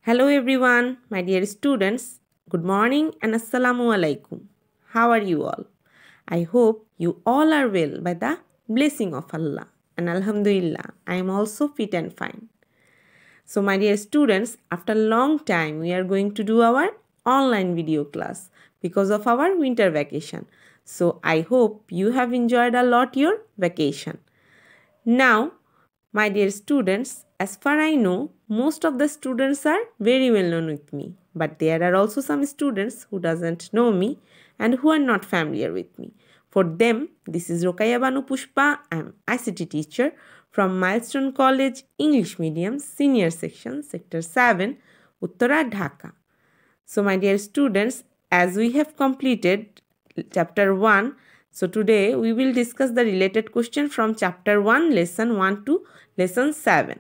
Hello everyone, my dear students. Good morning and Assalamu alaikum. How are you all? I hope you all are well by the blessing of Allah. And Alhamdulillah, I am also fit and fine. So my dear students, after a long time we are going to do our online video class because of our winter vacation. So I hope you have enjoyed a lot your vacation. Now, my dear students, as far I know, most of the students are very well known with me. But there are also some students who doesn't know me and who are not familiar with me. For them, this is Rokaya Banu Pushpa. I am ICT teacher from Milestone College, English Medium, Senior Section, Sector 7, Uttara, Dhaka. So my dear students, as we have completed chapter 1, so today we will discuss the related question from chapter 1, lesson 1 to lesson 7.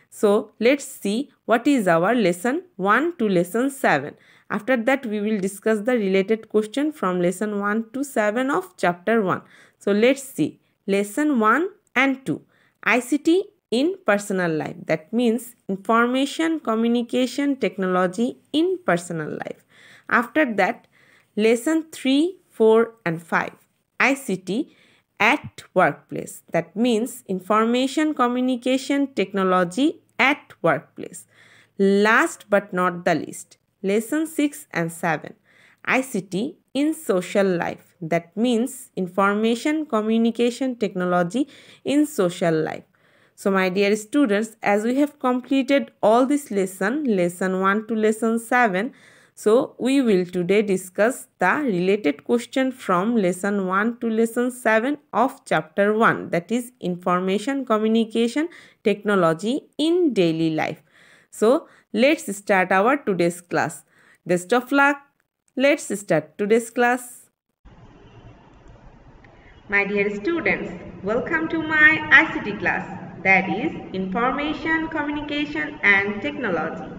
So let's see what is our lesson 1 to lesson 7. After that we will discuss the related question from lesson 1 to 7 of chapter 1. So let's see lesson 1 and 2. ICT in personal life, that means information communication technology in personal life. After that lesson 3, 4 and 5, ICT at workplace, that means information communication technology at workplace. Last but not the least, lesson 6 and 7, ICT in social life, that means information communication technology in social life. So my dear students, as we have completed all this lesson 1 to lesson 7, so we will today discuss the related question from lesson 1 to lesson 7 of chapter 1, that is information communication technology in daily life. So let's start our today's class. Best of luck. Let's start today's class. My dear students, welcome to my ICT class, that is Information, Communication and Technology.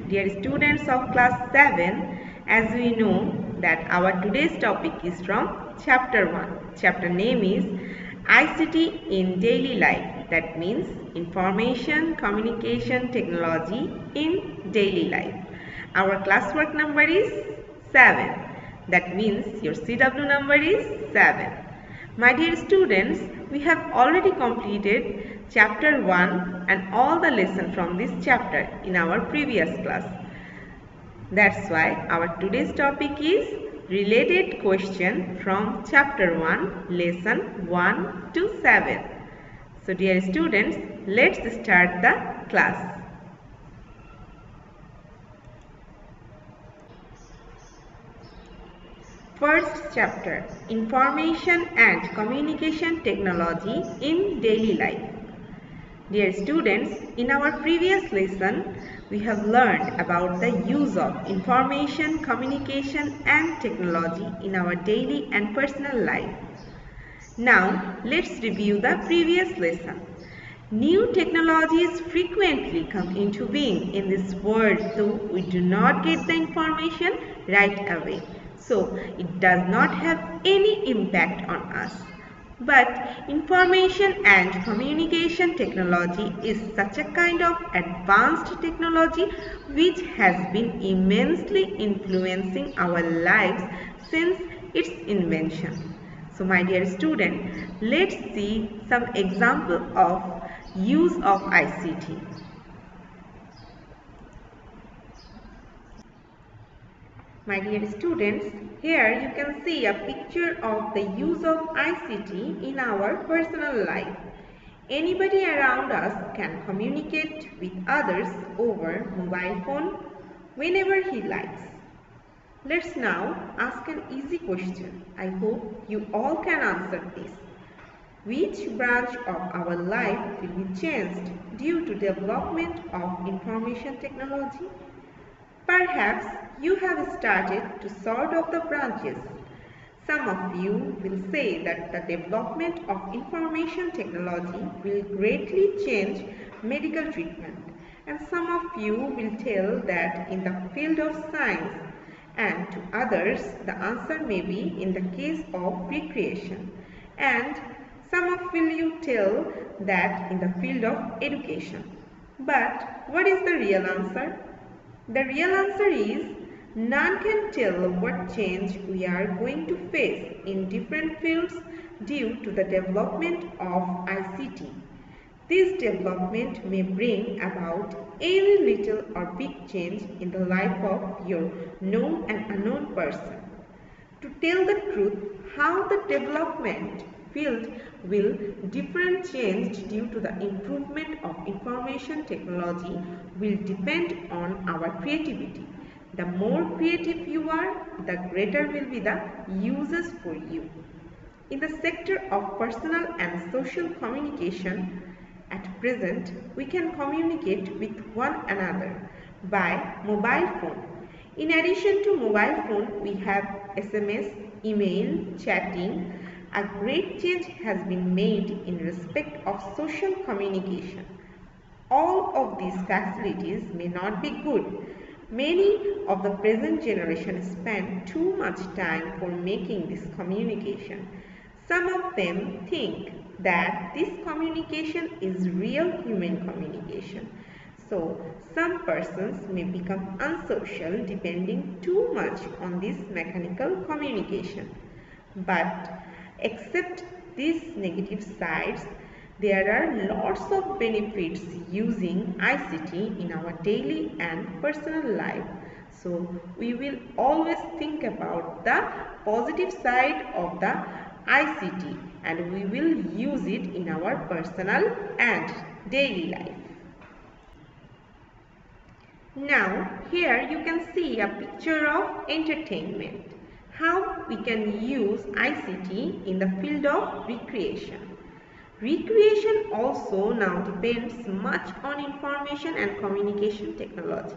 Dear students of class 7, as we know that our today's topic is from chapter 1. Chapter name is ICT in daily life, that means Information, Communication Technology in daily life. Our classwork number is 7. That means your CW number is 7. My dear students, we have already completed chapter 1 and all the lesson from this chapter in our previous class. That's why our today's topic is related question from chapter 1, lesson 1 to 7. So dear students, let's start the class. First chapter, Information and Communication Technology in Daily Life. Dear students, in our previous lesson, we have learned about the use of information, communication and technology in our daily and personal life. Now, let's review the previous lesson. New technologies frequently come into being in this world, though we do not get the information right away. So, it does not have any impact on us. But information and communication technology is such a kind of advanced technology which has been immensely influencing our lives since its invention. So my dear student, let's see some example of use of ICT. My dear students, here you can see a picture of the use of ICT in our personal life. Anybody around us can communicate with others over mobile phone whenever he likes. Let's now ask an easy question. I hope you all can answer this. Which branch of our life will be changed due to development of information technology? Perhaps you have started to sort of the branches. Some of you will say that the development of information technology will greatly change medical treatment, and some of you will tell that in the field of science, and to others the answer may be in the case of recreation, and some of you tell that in the field of education. But what is the real answer? The real answer is none can tell what change we are going to face in different fields due to the development of ICT. This development may bring about any little or big change in the life of your known and unknown person. To tell the truth, how the development field will different change due to the improvement of information technology will depend on our creativity. The more creative you are, the greater will be the uses for you. In the sector of personal and social communication, at present we can communicate with one another by mobile phone. In addition to mobile phone, we have SMS, email, chatting. A great change has been made in respect of social communication. All of these facilities may not be good. Many of the present generation spend too much time for making this communication. Some of them think that this communication is real human communication. So, some persons may become unsocial depending too much on this mechanical communication. But except these negative sides, there are lots of benefits using ICT in our daily and personal life. So, we will always think about the positive side of the ICT and we will use it in our personal and daily life. Now, here you can see a picture of entertainment. How we can use ICT in the field of recreation. Recreation also now depends much on information and communication technology.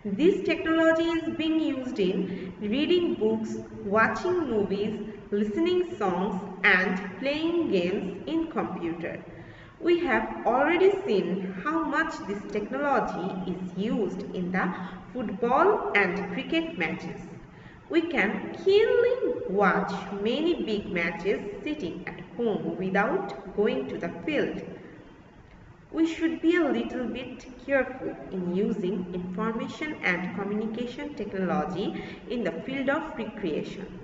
This technology is being used in reading books, watching movies, listening songs and playing games in computer. We have already seen how much this technology is used in the football and cricket matches. We can keenly watch many big matches sitting at home without going to the field. We should be a little bit careful in using information and communication technology in the field of recreation.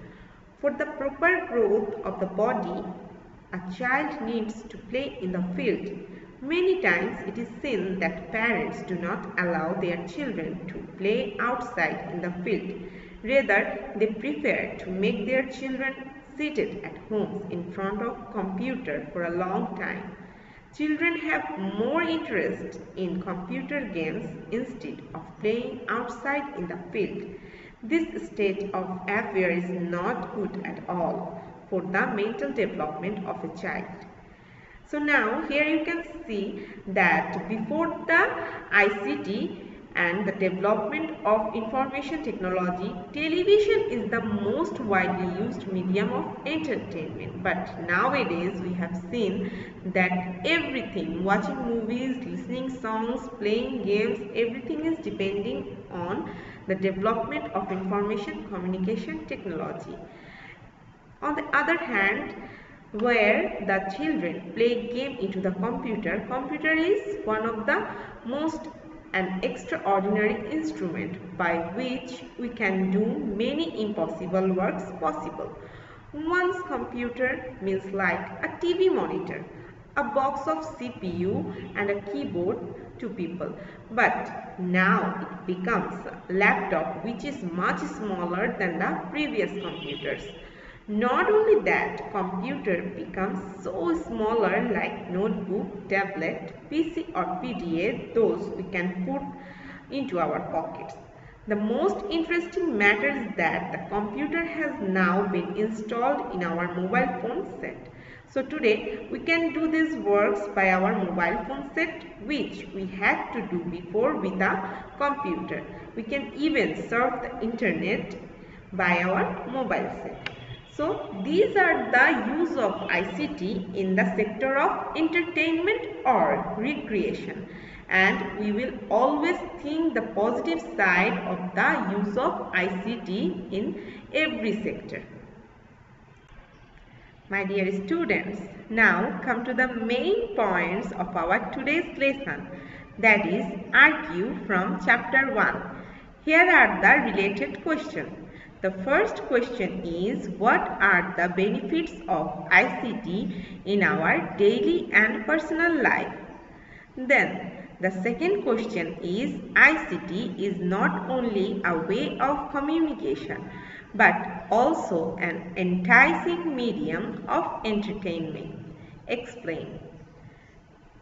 For the proper growth of the body, a child needs to play in the field. Many times it is seen that parents do not allow their children to play outside in the field. Rather, they prefer to make their children seated at home in front of computer for a long time. Children have more interest in computer games instead of playing outside in the field. This state of affairs is not good at all for the mental development of a child. So now here you can see that before the ICT and the development of information technology, television is the most widely used medium of entertainment. But nowadays we have seen that everything, watching movies, listening songs, playing games, everything is depending on the development of information communication technology. On the other hand, where the children play game into the computer, computer is one of the most an extraordinary instrument by which we can do many impossible works possible. One's computer means like a TV monitor, a box of CPU and a keyboard to people. But now it becomes a laptop which is much smaller than the previous computers. Not only that, computer becomes so smaller like notebook, tablet, PC or PDA, those we can put into our pockets. The most interesting matter is that the computer has now been installed in our mobile phone set. So today we can do these works by our mobile phone set which we had to do before with a computer. We can even surf the internet by our mobile set. So these are the use of ICT in the sector of entertainment or recreation, and we will always think the positive side of the use of ICT in every sector. My dear students, now come to the main points of our today's lesson, that is IQ from chapter 1. Here are the related questions. The first question is, what are the benefits of ICT in our daily and personal life? Then, the second question is, ICT is not only a way of communication, but also an enticing medium of entertainment. Explain.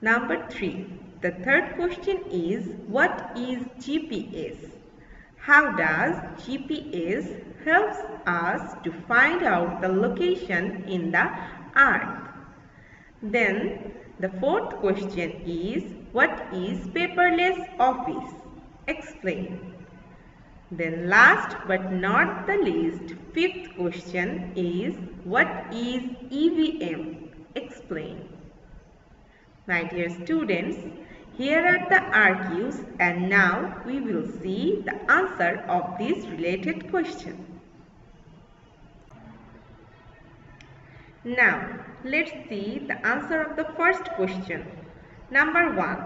Number 3. The third question is, what is GPS? How does GPS helps us to find out the location in the earth? Then the fourth question is, what is paperless office? Explain. Then last but not the least, fifth question is, what is EVM? Explain. My dear students, here are the archives and now we will see the answer of this related question. Now, let's see the answer of the first question. Number 1.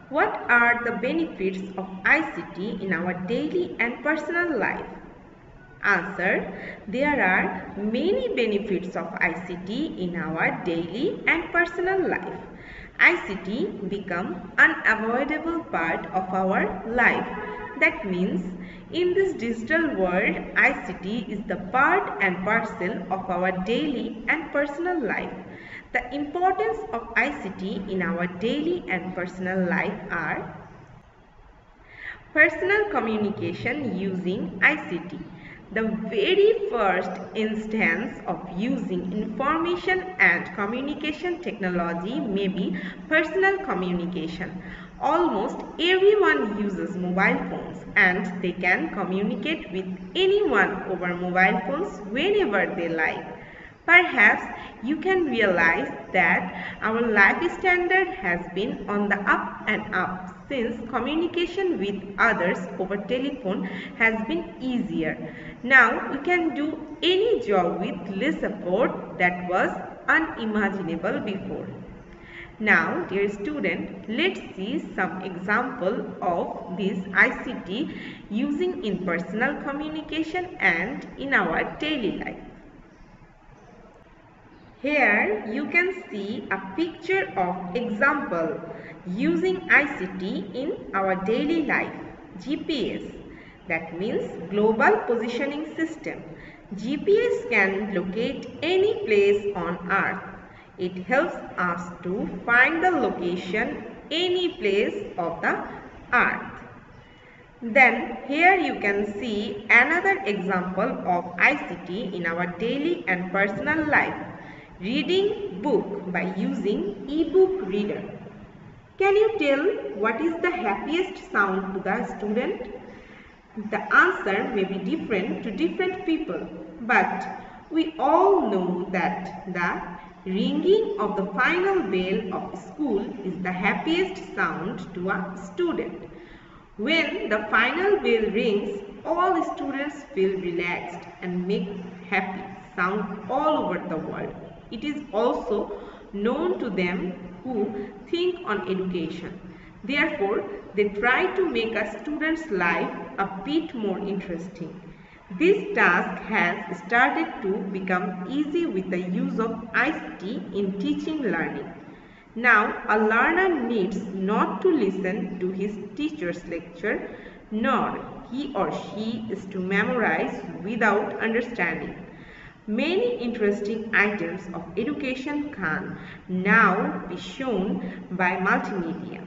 What are the benefits of ICT in our daily and personal life? Answer. There are many benefits of ICT in our daily and personal life. ICT become unavoidable part of our life. That means in this digital world, ICT is the part and parcel of our daily and personal life. The importance of ICT in our daily and personal life are: personal communication using ICT. The very first instance of using information and communication technology may be personal communication. Almost everyone uses mobile phones and they can communicate with anyone over mobile phones whenever they like. Perhaps you can realize that our life standard has been on the up and up since communication with others over telephone has been easier. Now we can do any job with less effort that was unimaginable before. Now, dear student, let's see some example of this ICT using in personal communication and in our daily life. Here you can see a picture of example using ICT in our daily life. GPS, that means Global Positioning System. GPS can locate any place on earth. It helps us to find the location any place of the earth. Then here you can see another example of ICT in our daily and personal life. Reading book by using e-book reader. Can you tell what is the happiest sound to the student? The answer may be different to different people, but we all know that the ringing of the final bell of school is the happiest sound to a student. When the final bell rings, all students feel relaxed and make happy sound all over the world. It is also known to them who think on education. Therefore, they try to make a student's life a bit more interesting. This task has started to become easy with the use of ICT in teaching learning. Now, a learner needs not to listen to his teacher's lecture, nor he or she is to memorize without understanding. Many interesting items of education can now be shown by multimedia.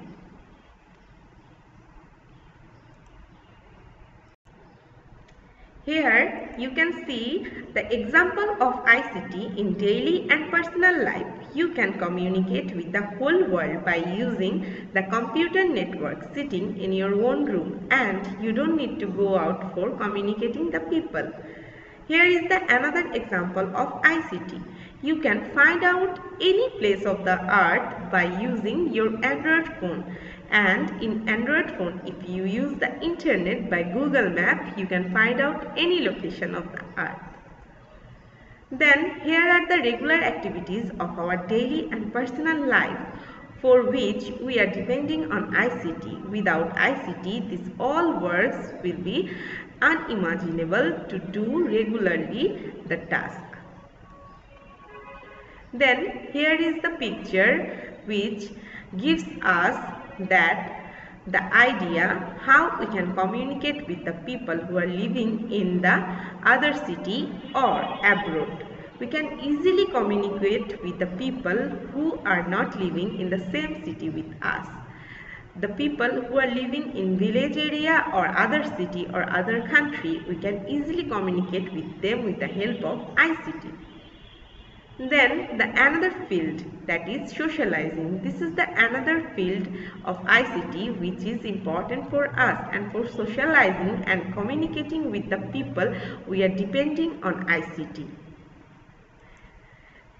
Here you can see the example of ICT in daily and personal life. You can communicate with the whole world by using the computer network sitting in your own room, and you don't need to go out for communicating the people. Here is another example of ICT. You can find out any place of the earth by using your Android phone. And in Android phone, if you use the internet by Google Map, you can find out any location of the earth. Then here are the regular activities of our daily and personal life. for which we are depending on ICT. Without ICT, these all works will be unimaginable to do regularly the task. Then here is the picture which gives us that the idea how we can communicate with the people who are living in the other city or abroad. We can easily communicate with the people who are not living in the same city with us. The people who are living in village area or other city or other country, we can easily communicate with them with the help of ICT. Then the another field, that is socializing. This is the another field of ICT which is important for us, and for socializing and communicating with the people we are depending on ICT.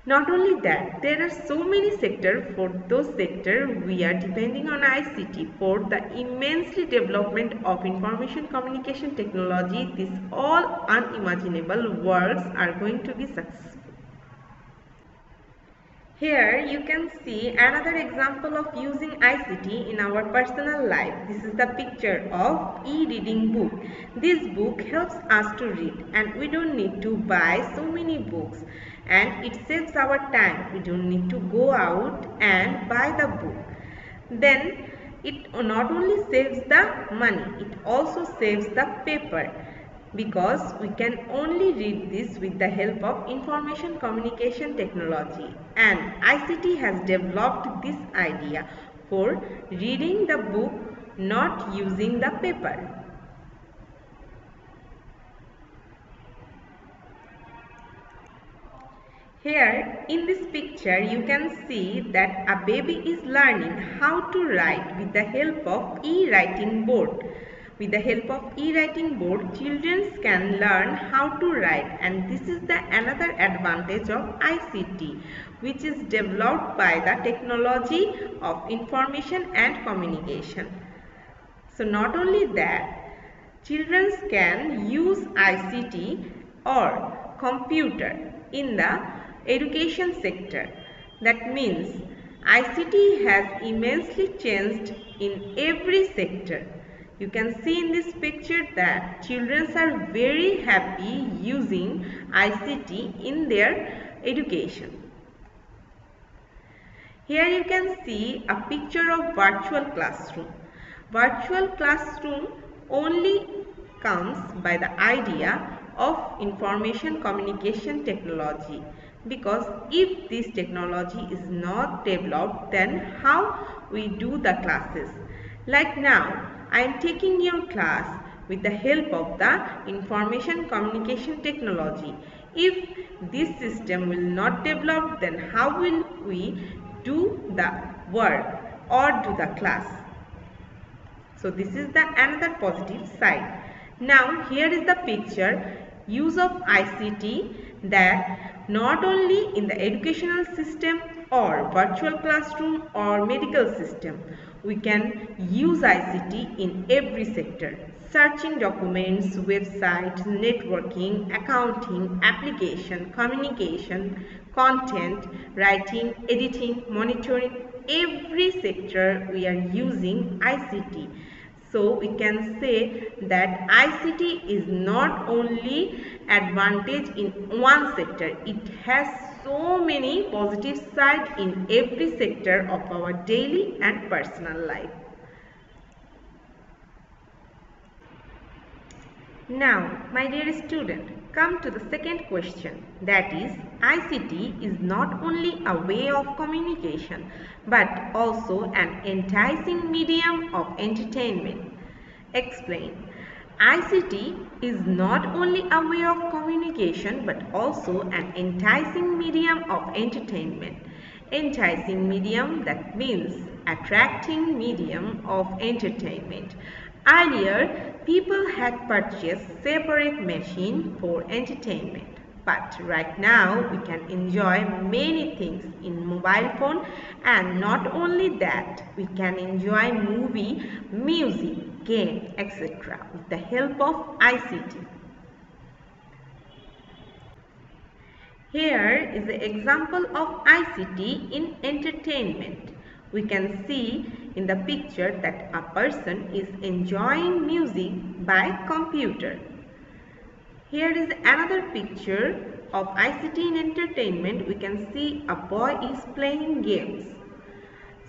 Not only that, there are so many sectors. For those sectors we are depending on ICT for the immensely development of information communication technology. These all unimaginable works are going to be successful. Here you can see another example of using ICT in our personal life. This is the picture of e-reading book. This book helps us to read, and we don't need to buy so many books, and it saves our time. We don't need to go out and buy the book. Then it not only saves the money, it also saves the paper, because we can only read this with the help of information communication technology, and ICT has developed this idea for reading the book not using the paper. Here in this picture you can see that a baby is learning how to write with the help of e-writing board. With the help of e-writing board, children can learn how to write, and this is the another advantage of ICT, which is developed by the technology of information and communication. So not only that, children can use ICT or computer in the education sector. That means ICT has immensely changed in every sector. You can see in this picture that children are very happy using ICT in their education. Here you can see a picture of virtual classroom. Virtual classroom only comes by the idea of information communication technology, because if this technology is not developed, then how we do the classes? Like now, I am taking your class with the help of the information communication technology. If this system will not develop, then how will we do the work or do the class? So this is the another positive side. Now here is the picture use of ICT, that not only in the educational system or virtual classroom or medical system, we can use ICT in every sector. Searching documents, websites, networking, accounting, application, communication, content, writing, editing, monitoring, every sector we are using ICT. So we can say that ICT is not only advantage in one sector, it has so many positive sides in every sector of our daily and personal life. Now, my dear student, come to the second question, that is, ICT is not only a way of communication but also an enticing medium of entertainment. Explain. ICT is not only a way of communication but also an enticing medium of entertainment. Enticing medium, that means attracting medium of entertainment. Earlier, people had purchased separate machine for entertainment. But right now, we can enjoy many things in mobile phone, and not only that, we can enjoy movie, music, game, etc. with the help of ICT. Here is the example of ICT in entertainment. We can see in the picture that a person is enjoying music by computer. Here is another picture of ICT in entertainment. We can see a boy is playing games.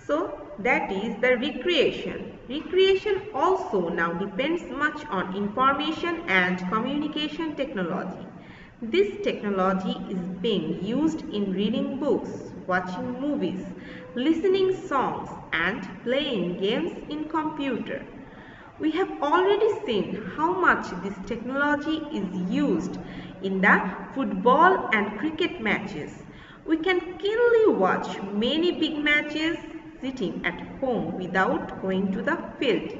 So that is the recreation. Recreation also now depends much on information and communication technology. This technology is being used in reading books, watching movies, listening songs and playing games in computer. We have already seen how much this technology is used in the football and cricket matches. We can keenly watch many big matches sitting at home without going to the field.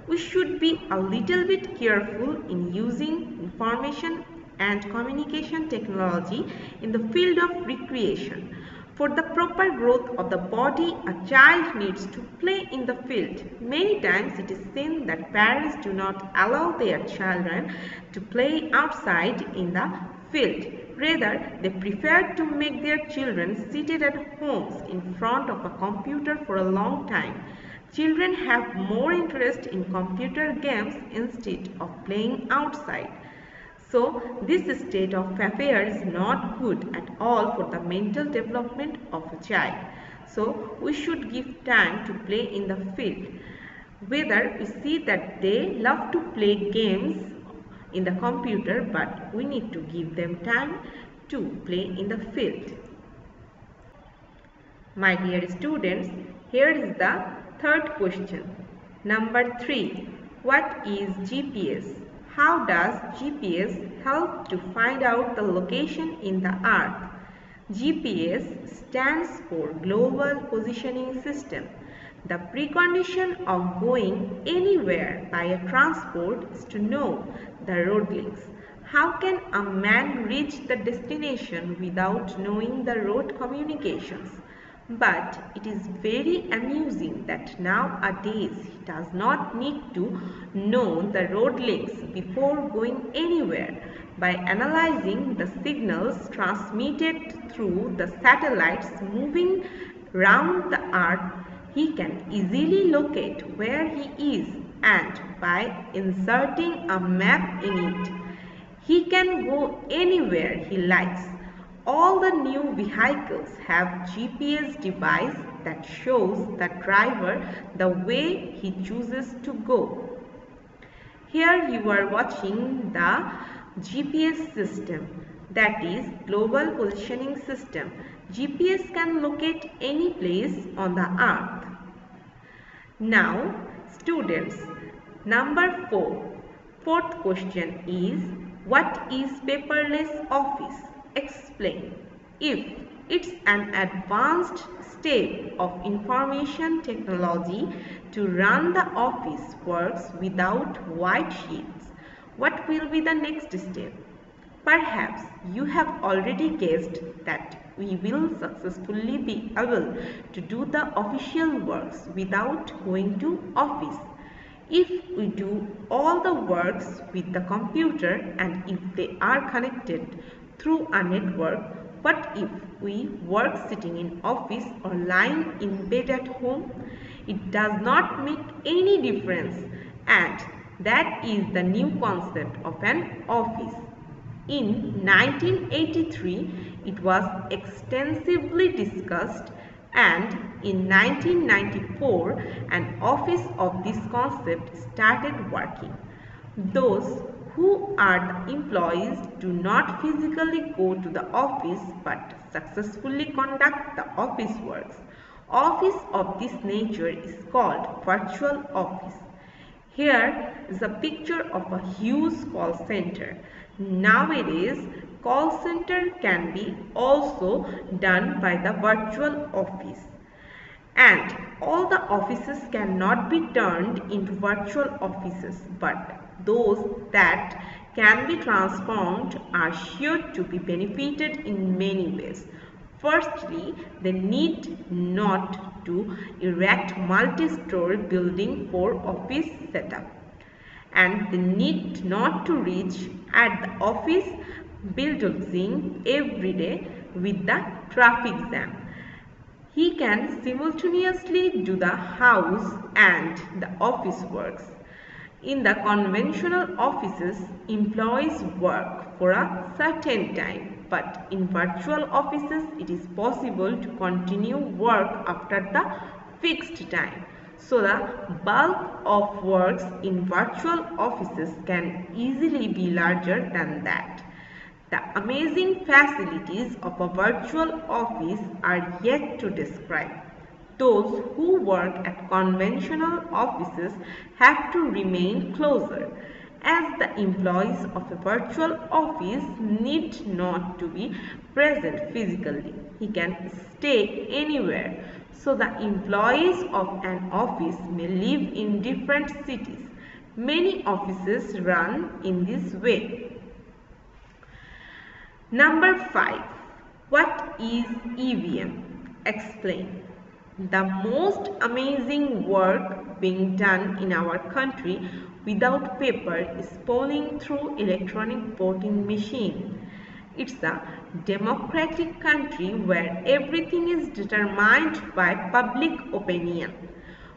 We should be a little bit careful in using information and communication technology in the field of recreation. For the proper growth of the body, a child needs to play in the field. Many times it is seen that parents do not allow their children to play outside in the field. Rather, they prefer to make their children seated at homes in front of a computer for a long time. Children have more interest in computer games instead of playing outside. So, this state of affairs is not good at all for the mental development of a child. So, we should give time to play in the field. Whether we see that they love to play games in the computer, but we need to give them time to play in the field. My dear students, here is the third question. Number 3. What is GPS? How does GPS help to find out the location in the earth? GPS stands for Global Positioning System. The precondition of going anywhere by a transport is to know the road links. How can a man reach the destination without knowing the road communications? But it is very amusing that nowadays he does not need to know the road links before going anywhere. By analyzing the signals transmitted through the satellites moving round the earth, he can easily locate where he is, and by inserting a map in it, he can go anywhere he likes. All the new vehicles have GPS device that shows the driver the way he chooses to go. Here you are watching the GPS system, that is Global Positioning System. GPS can locate any place on the earth. Now students, number 4. Fourth question is, what is paperless office? Explain. If it's an advanced step of information technology to run the office works without white sheets, what will be the next step? Perhaps you have already guessed that we will successfully be able to do the official works without going to office. If we do all the works with the computer and if they are connected through a network, what if we work sitting in office or lying in bed at home? It does not make any difference, and that is the new concept of an office. In 1983, it was extensively discussed, and in 1994, an office of this concept started working. Those who are the employees do not physically go to the office but successfully conduct the office works. Office of this nature is called virtual office. Here is a picture of a huge call center. Nowadays, call center can be also done by the virtual office. And all the offices cannot be turned into virtual offices, but those that can be transformed are sure to be benefited in many ways. Firstly, they need not to erect multi-story building for office setup, and they need not to reach at the office building every day with the traffic jam. He can simultaneously do the house and the office works. In the conventional offices, employees work for a certain time, but in virtual offices, it is possible to continue work after the fixed time. So the bulk of works in virtual offices can easily be larger than that. The amazing facilities of a virtual office are yet to describe. Those who work at conventional offices have to remain closer, as the employees of a virtual office need not to be present physically. He can stay anywhere. So the employees of an office may live in different cities. Many offices run in this way. Number 5. What is EVM? Explain. The most amazing work being done in our country without paper is polling through electronic voting machine. It's a democratic country where everything is determined by public opinion.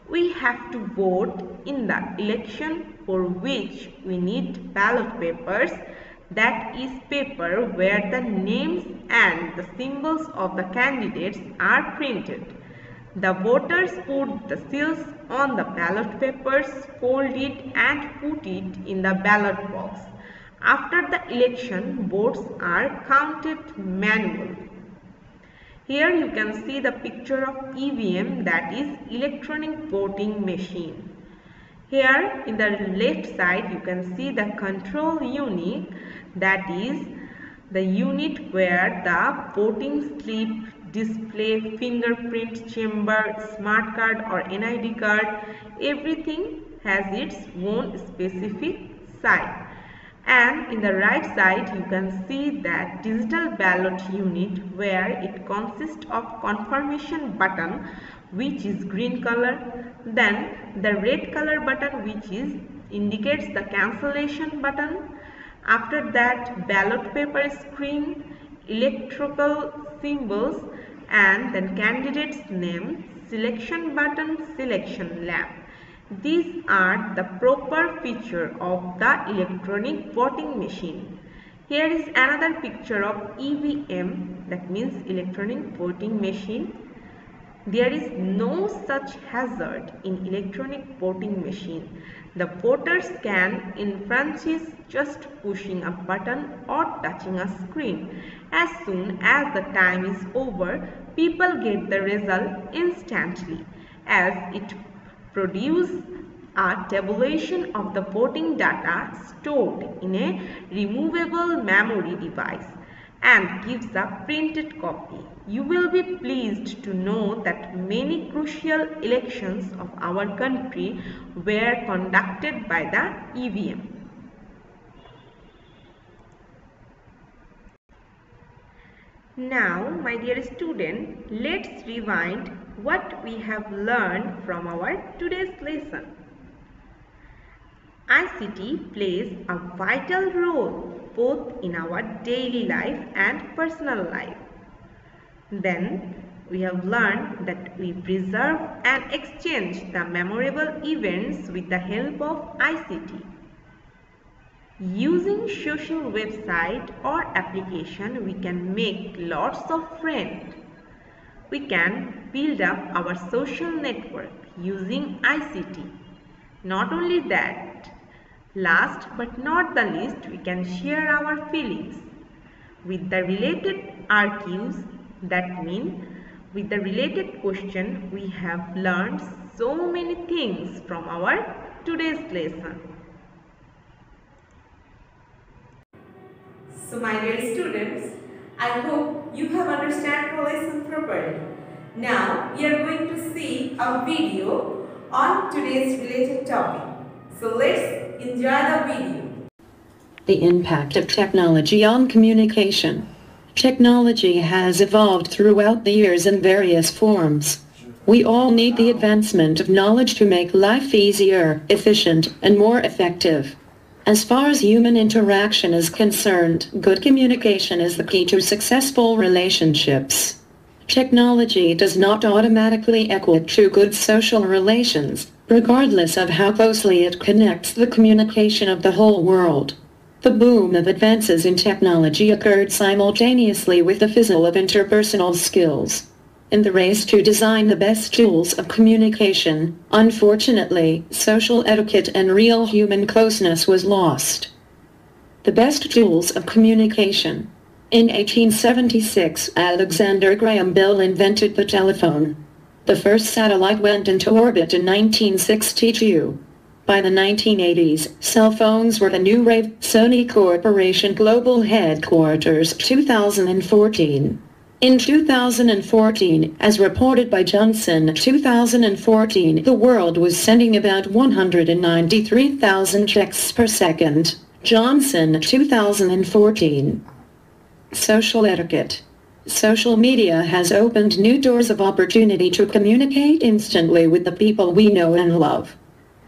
We have to vote in the election for which we need ballot papers. That is paper where the names and the symbols of the candidates are printed. The voters put the seals on the ballot papers, fold it and put it in the ballot box. After the election, votes are counted manually. Here you can see the picture of EVM, that is electronic voting machine. Here in the left side you can see the control unit, that is the unit where the voting slip, display, fingerprint chamber, smart card or NID card, everything has its own specific side. And in the right side you can see that digital ballot unit where it consists of confirmation button which is green color, then the red color button which indicates the cancellation button. After that, ballot paper screen, electrical symbols, and then candidate's name, selection button, selection lamp. These are the proper feature of the electronic voting machine. Here is another picture of EVM, that means electronic voting machine. There is no such hazard in electronic voting machine. The voters can enfranchise just pushing a button or touching a screen. As soon as the time is over, people get the result instantly, as it produces a tabulation of the voting data stored in a removable memory device and gives a printed copy. You will be pleased to know that many crucial elections of our country were conducted by the EVM. Now, my dear student, let's rewind what we have learned from our today's lesson. ICT plays a vital role both in our daily life and personal life. Then we have learned that we preserve and exchange the memorable events with the help of ICT. Using social website or application, we can make lots of friends. We can build up our social network using ICT. Not only that, last but not the least, we can share our feelings with the related archives. That means with the related question, we have learned so many things from our today's lesson. So my dear students, I hope you have understand the lesson properly. Now we are going to see a video on today's related topic. So let's enjoy the video. The impact of technology on communication. Technology has evolved throughout the years in various forms. We all need the advancement of knowledge to make life easier, efficient, and more effective. As far as human interaction is concerned, good communication is the key to successful relationships. Technology does not automatically equal true good social relations, regardless of how closely it connects the communication of the whole world. The boom of advances in technology occurred simultaneously with the fizzle of interpersonal skills. In the race to design the best tools of communication, unfortunately, social etiquette and real human closeness was lost. The best tools of communication. In 1876, Alexander Graham Bell invented the telephone. The first satellite went into orbit in 1962. By the 1980s, cell phones were the new rave. Sony Corporation Global Headquarters 2014. In 2014, as reported by Johnson 2014, the world was sending about 193,000 checks per second. Johnson 2014. Social etiquette. Social media has opened new doors of opportunity to communicate instantly with the people we know and love.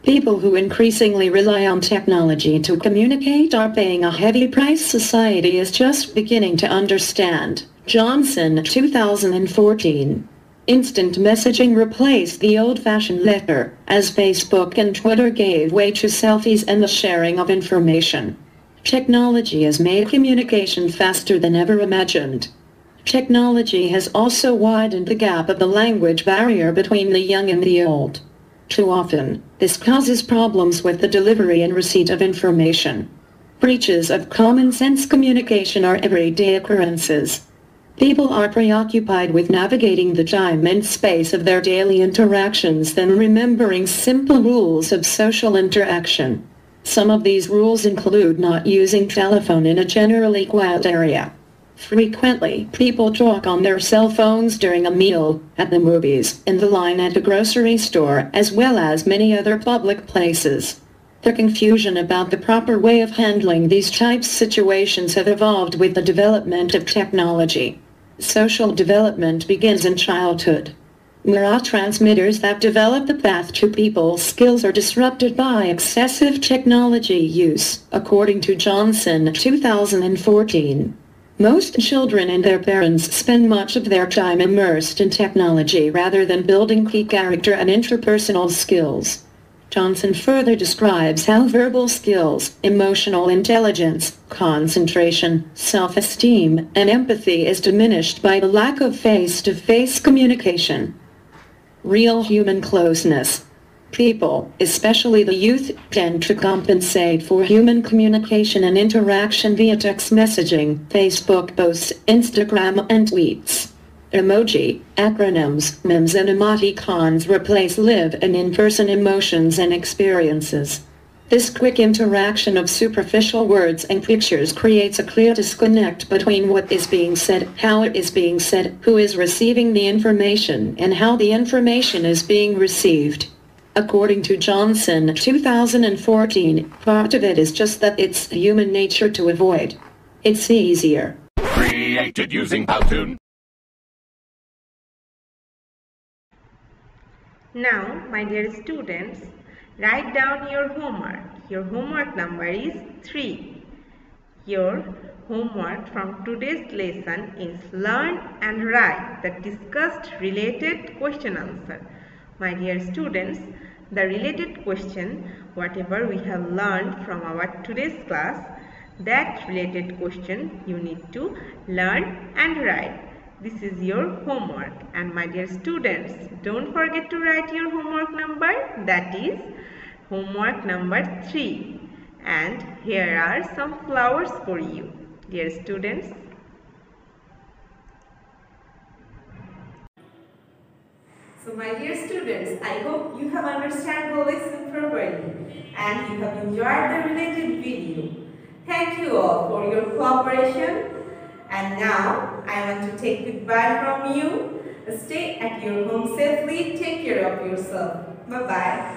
People who increasingly rely on technology to communicate are paying a heavy price society is just beginning to understand. Johnson 2014. Instant messaging replaced the old-fashioned letter, as Facebook and Twitter gave way to selfies and the sharing of information. Technology has made communication faster than ever imagined. Technology has also widened the gap of the language barrier between the young and the old. Too often, this causes problems with the delivery and receipt of information. Breaches of common sense communication are everyday occurrences. People are preoccupied with navigating the time and space of their daily interactions than remembering simple rules of social interaction. Some of these rules include not using telephone in a generally quiet area. Frequently, people talk on their cell phones during a meal, at the movies, in the line at a grocery store, as well as many other public places. The confusion about the proper way of handling these types of situations have evolved with the development of technology. Social development begins in childhood. Neurotransmitters that develop the path to people skills are disrupted by excessive technology use, according to Johnson 2014. Most children and their parents spend much of their time immersed in technology rather than building key character and interpersonal skills. Johnson further describes how verbal skills, emotional intelligence, concentration, self-esteem, and empathy is diminished by the lack of face-to-face communication. Real human closeness. People, especially the youth, tend to compensate for human communication and interaction via text messaging, Facebook posts, Instagram, and tweets. Emoji, acronyms, memes, and emoticons replace live and in-person emotions and experiences. This quick interaction of superficial words and pictures creates a clear disconnect between what is being said, how it is being said, who is receiving the information, and how the information is being received. According to Johnson 2014, part of it is just that it's human nature to avoid. It's easier. Created using Powtoon. Now, my dear students, write down your homework. Your homework number is 3. Your homework from today's lesson is learn and write the discussed related question answer. My dear students, the related question, whatever we have learned from our today's class, that related question you need to learn and write. This is your homework, and my dear students, don't forget to write your homework number, that is homework number 3. And here are some flowers for you, dear students. So my dear students, I hope you have understood the lesson properly and you have enjoyed the related video. Thank you all for your cooperation. And now I want to take goodbye from you. Stay at your home safely. Take care of yourself. Bye-bye.